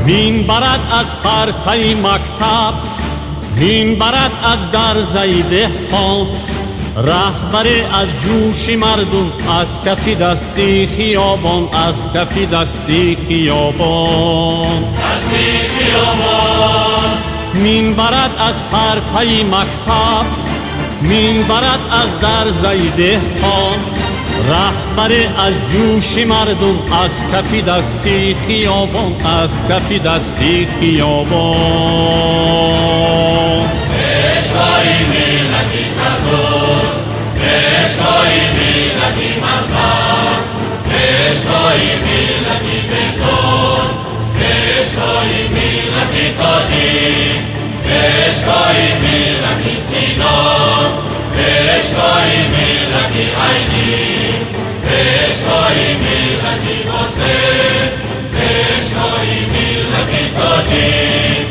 مین برد از پرتای مکتب، مین برد از درزای دهقان، رهبری از جوش مردم، از کف دستی خیابان، از کف دستی خیابان. مین برد از پرتای مکتب، مین برد از درزای دهقان، رهبری از جوش مردم، از کف دستی خیابان، از کف دستی خیابان. پیشوای ملتی زردوش، پیشوای ملتی مذهب، پیشوای ملتی بزرگ، پیشوای ملتی تاجیک، پیشوای ملتی سینا، پیشوای ملتی عینی، پیشوای ملتی واسه، پیشوای ملتی تاجیک.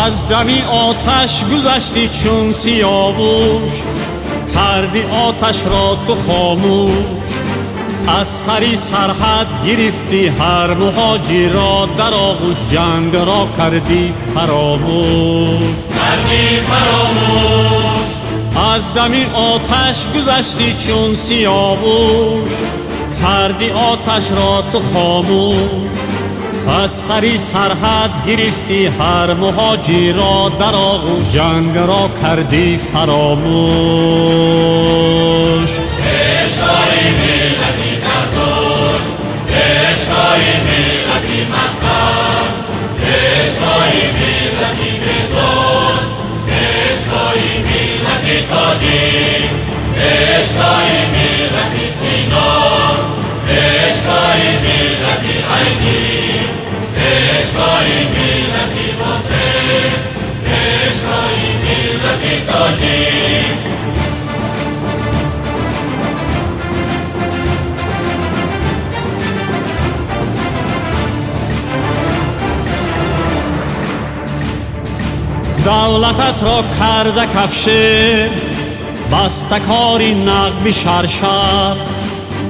از دمی آتش گذشتی چون سیاوش، کردی آتش را تو خاموش، از سری سرحد گرفتی هر مهاجر را، در آغوش جنگ را کردی فراموش. از دمی آتش گذشتی چون سیاوش، کردی آتش را تو خاموش، از سری سرحد گرفتی هر مهاجر را، در آغوش جنگ را کردی فراموش. پیشوای ملتی زردوش، پیشوای ملتی مذهب، پیشوای ملتی بزرگ، پیشوای ملتی تاجیک، پیشوای ملتی سینا، پیشوای ملتی عینی، پیشوای ملتی واسه، پیشوای ملتی تاجیک. دولتت را کرده کفشه، بستکاری نقب شرشر،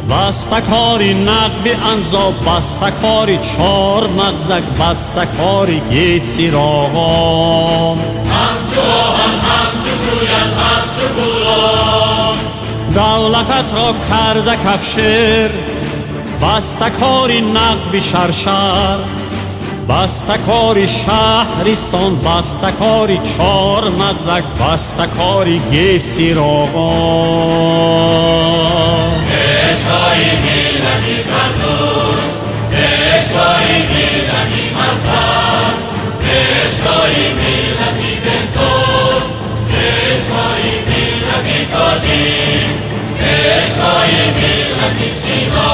بستکاری نقب انزا، بستکاری چار مغزک، بستکاری گیسی راغان. همچو آهن همچو شوید همچو پولان، دولتت را کرده کفشر، بستکاری نقب شرشر، بستکاری شهرستان، بستکاری چار مغزک، بستکاری گیسی راغان. پیشوای ملتی زردوش، پیشوای ملتی مذهب، پیشوای ملتی بزرگ، پیشوای ملتی تاجیک، پیشوای ملتی سینا،